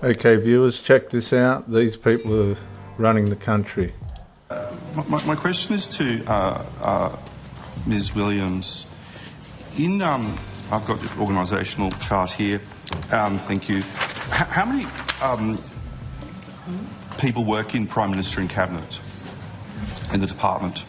Okay, viewers, check this out. These people are running the country. My question is to Ms. Williams. I've got the organisational chart here. Thank you. How many people work in Prime Minister and Cabinet in the department?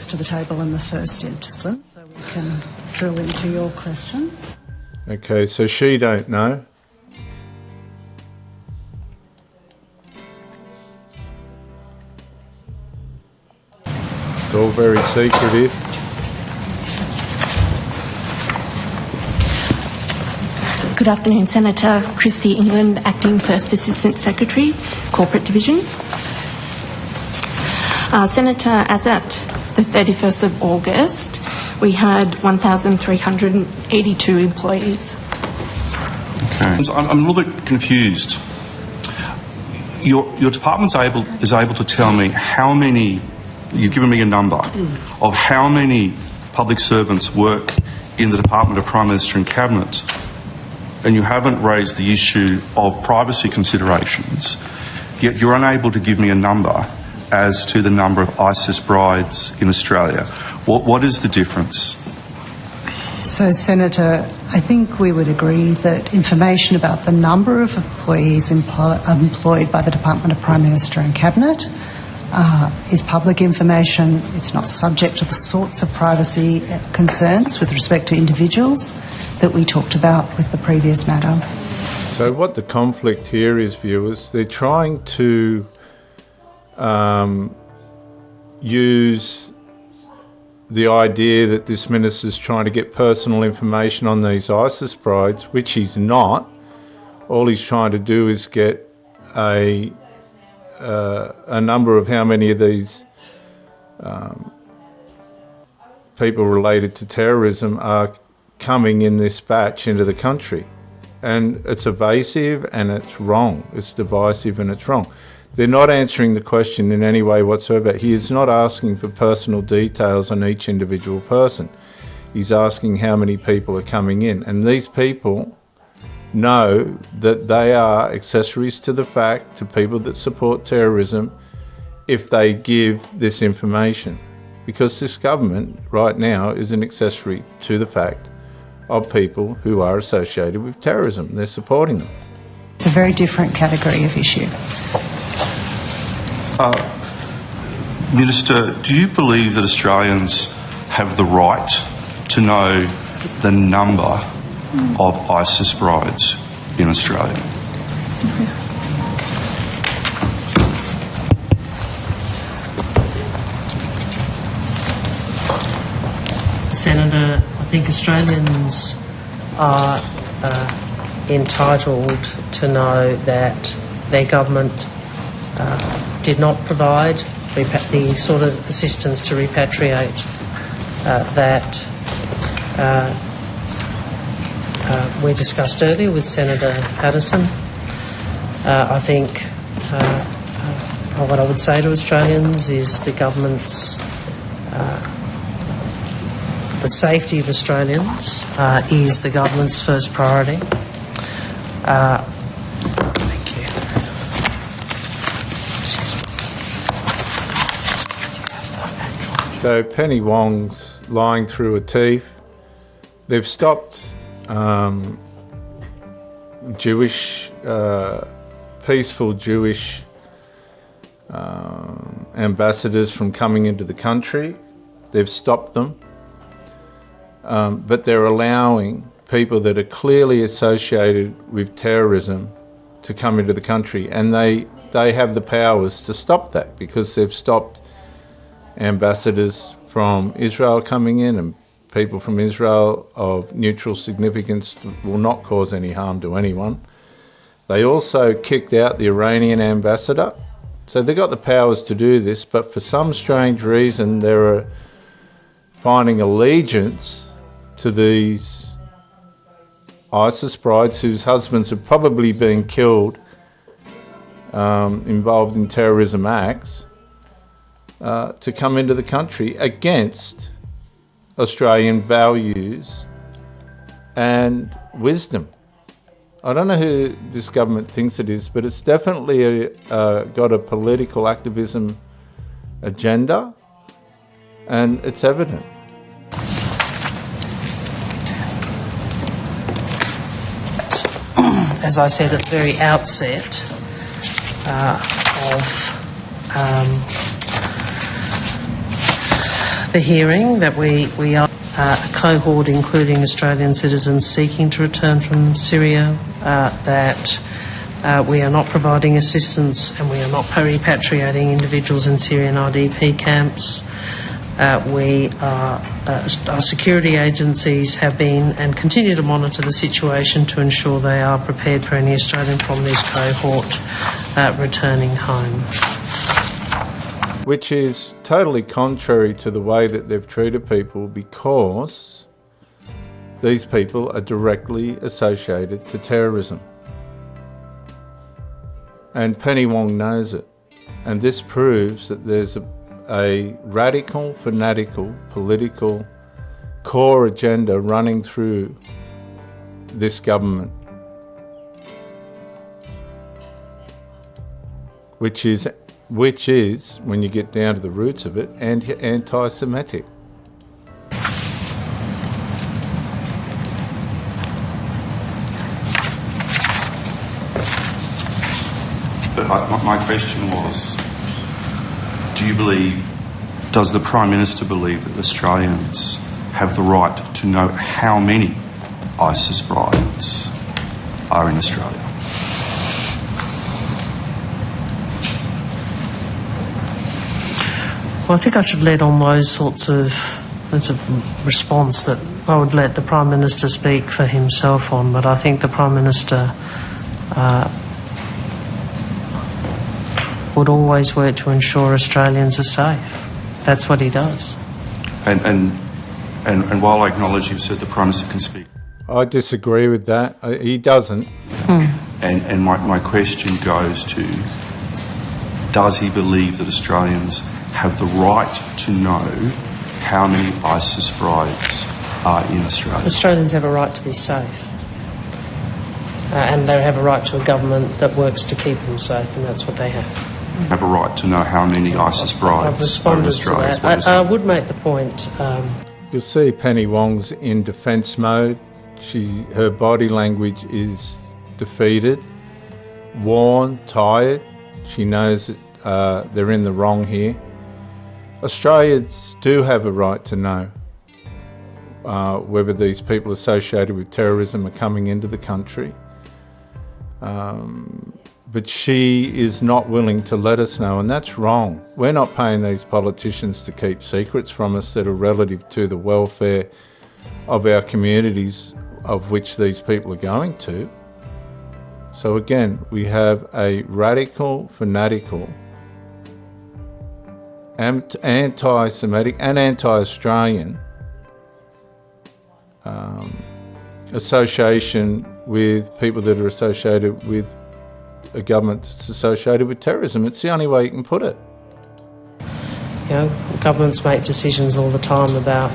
To the table in the first instance, so we can drill into your questions. Okay, so she don't know. It's all very secretive. Good afternoon, Senator Christy England, Acting First Assistant Secretary, Corporate Division. Senator, as at the 31st of August, we had 1,382 employees. Okay. I'm a little bit confused. Your department's is able to tell me how many, you've given me a number, of how many public servants work in the Department of Prime Minister and Cabinet, and you haven't raised the issue of privacy considerations, yet you're unable to give me a number as to the number of ISIS brides in Australia. What is the difference? So, Senator, I think we would agree that information about the number of employees employed by the Department of Prime Minister and Cabinet is public information. It's not subject to the sorts of privacy concerns with respect to individuals that we talked about with the previous matter. So what the conflict here is, viewers, they're trying to use the idea that this minister's trying to get personal information on these ISIS brides, which he's not. All he's trying to do is get a number of how many of these people related to terrorism are coming in this batch into the country. And it's evasive and it's wrong. It's divisive and it's wrong. They're not answering the question in any way whatsoever. He is not asking for personal details on each individual person. He's asking how many people are coming in. And these people know that they are accessories to the fact, to people that support terrorism, if they give this information. Because this government right now is an accessory to the fact of people who are associated with terrorism. They're supporting them. It's a very different category of issue. Minister, do you believe that Australians have the right to know the number of ISIS brides in Australia? Senator, I think Australians are entitled to know that their government did not provide the sort of assistance to repatriate that we discussed earlier with Senator Patterson. I think what I would say to Australians is the government's the safety of Australians is the government's first priority. Thank you. So Penny Wong's lying through her teeth. They've stopped Jewish, peaceful Jewish ambassadors from coming into the country. They've stopped them. But they're allowing people that are clearly associated with terrorism to come into the country. And they have the powers to stop that because they've stopped ambassadors from Israel coming in, and people from Israel of neutral significance will not cause any harm to anyone. They also kicked out the Iranian ambassador. So they've got the powers to do this, but for some strange reason they're finding allegiance to these ISIS brides whose husbands have probably been killed, involved in terrorism acts, to come into the country against Australian values and wisdom. I don't know who this government thinks it is, but it's definitely got a political activism agenda, and it's evident. As I said at the very outset of the hearing, that we are a cohort including Australian citizens seeking to return from Syria, that we are not providing assistance and we are not repatriating individuals in Syrian IDP camps. Our security agencies have been and continue to monitor the situation to ensure they are prepared for any Australian from this cohort returning home. Which is totally contrary to the way that they've treated people, because these people are directly associated to terrorism. And Penny Wong knows it. And this proves that there's a radical, fanatical, political core agenda running through this government, which is, when you get down to the roots of it, anti-Semitic. But my question was, does the Prime Minister believe that Australians have the right to know how many ISIS brides are in Australia? Well, I think I should let on those sorts of... There's a response that I would let the Prime Minister speak for himself on, but I think the Prime Minister would always work to ensure Australians are safe. That's what he does. And while I acknowledge you've said the Prime Minister can speak, I disagree with that. He doesn't. And my question goes to, does he believe that Australians have the right to know how many ISIS brides are in Australia? Australians have a right to be safe. And they have a right to a government that works to keep them safe, and that's what they have. Have a right to know how many ISIS brides I've responded are in Australia? to that. I would make the point... You'll see Penny Wong's in defence mode. Her body language is defeated, worn, tired. She knows that they're in the wrong here. Australians do have a right to know whether these people associated with terrorism are coming into the country. But she is not willing to let us know, and that's wrong. We're not paying these politicians to keep secrets from us that are relative to the welfare of our communities of which these people are going to. So again, we have a radical, fanatical, anti-Semitic and anti-Australian association with people that are associated with a government that's associated with terrorism. It's the only way you can put it. You know, governments make decisions all the time about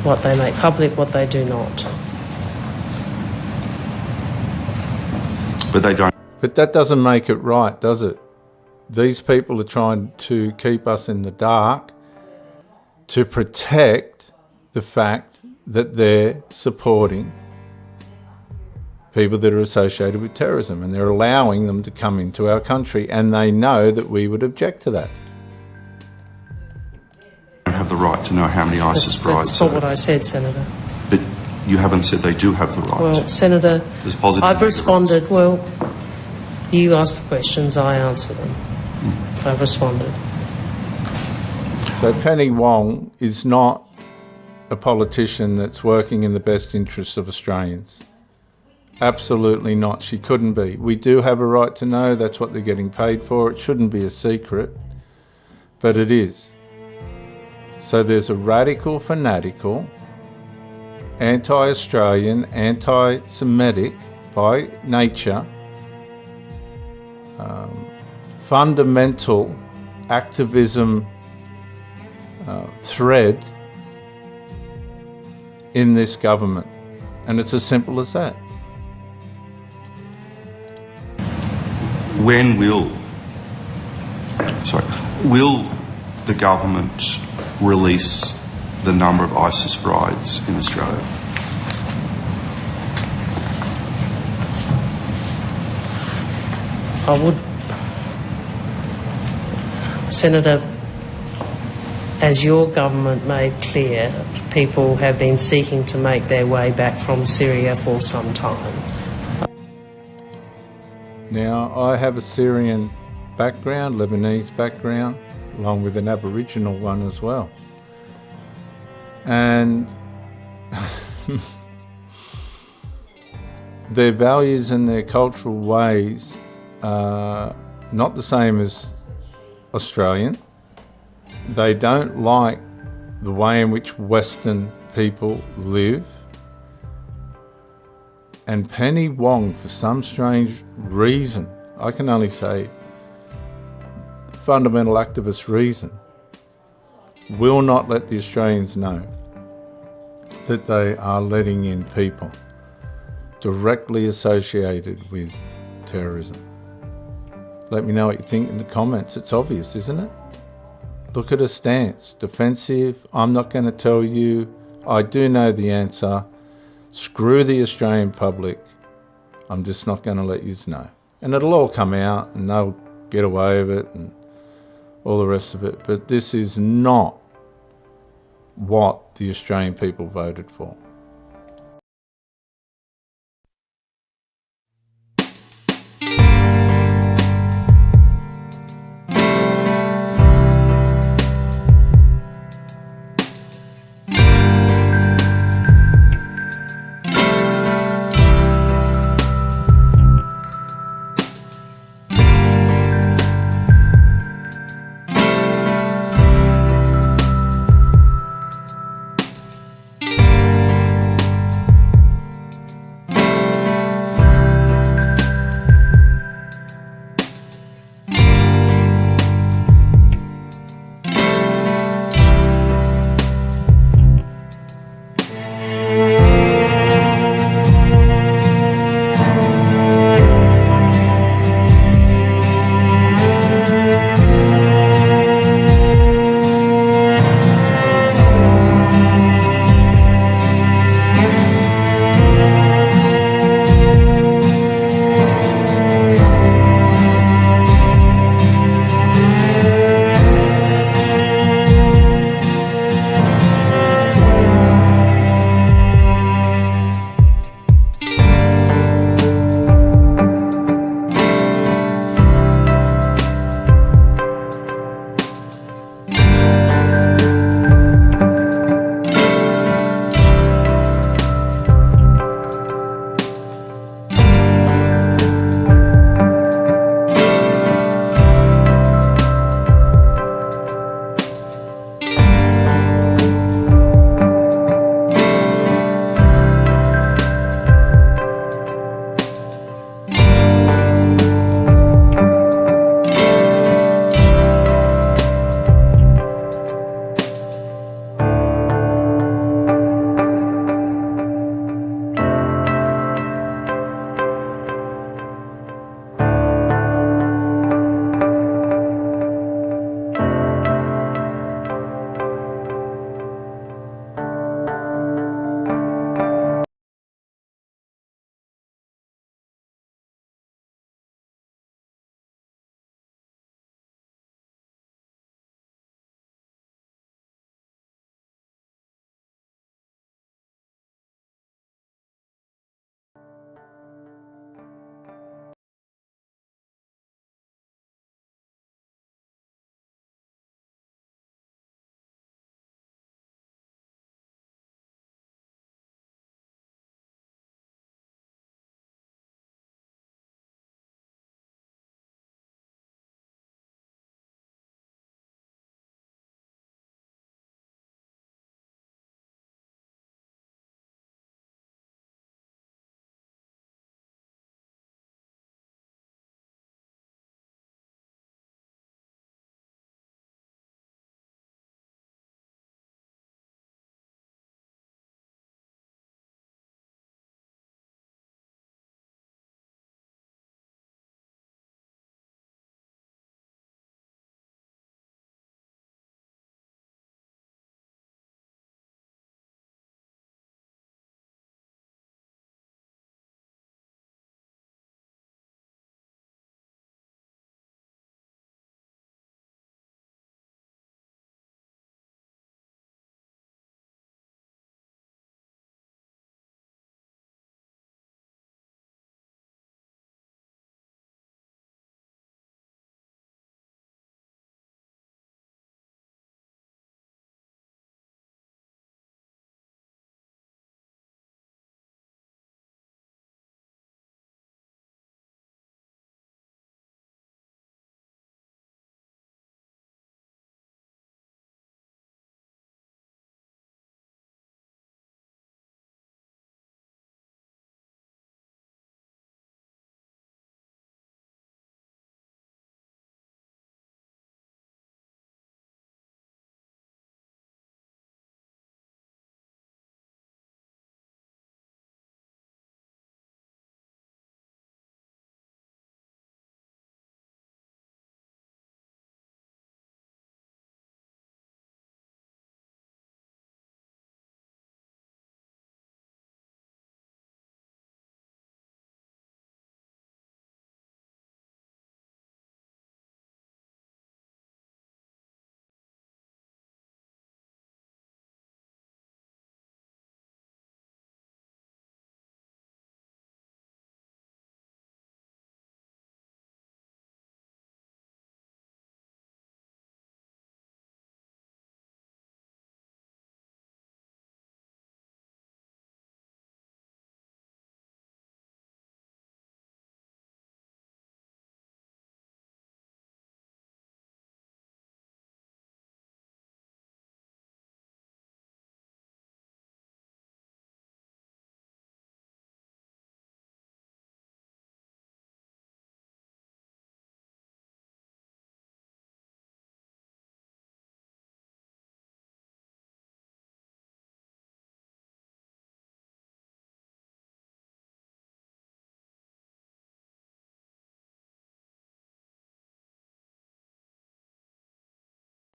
what they make public, what they do not. But they don't. But that doesn't make it right, does it? These people are trying to keep us in the dark to protect the fact that they're supporting people that are associated with terrorism, and they're allowing them to come into our country, and they know that we would object to that. Don't have the right to know how many ISIS brides. That's not what I said, Senator. But you haven't said they do have the right. Well, Senator, There's positive I've negatives. responded. Well, you ask the questions, I answer them. I've responded. So Penny Wong is not a politician that's working in the best interests of Australians. Absolutely not. She couldn't be. We do have a right to know. That's what they're getting paid for. It shouldn't be a secret, but it is. So there's a radical, fanatical, anti-Australian, anti-Semitic by nature, fundamental activism thread in this government. And it's as simple as that. When will the government release the number of ISIS brides in Australia? I would, Senator, as your government made clear, people have been seeking to make their way back from Syria for some time. Now, I have a Syrian background, Lebanese background, along with an Aboriginal one as well. And their values and their cultural ways are not the same as Australian. They don't like the way in which Western people live. And Penny Wong, for some strange reason, I can only say fundamental activist reason, will not let the Australians know that they are letting in people directly associated with terrorism. Let me know what you think in the comments. It's obvious, isn't it? Look at her stance. Defensive. I'm not going to tell you. I do know the answer. Screw the Australian public. I'm just not going to let you know. And it'll all come out and they'll get away with it and all the rest of it. But this is not what the Australian people voted for.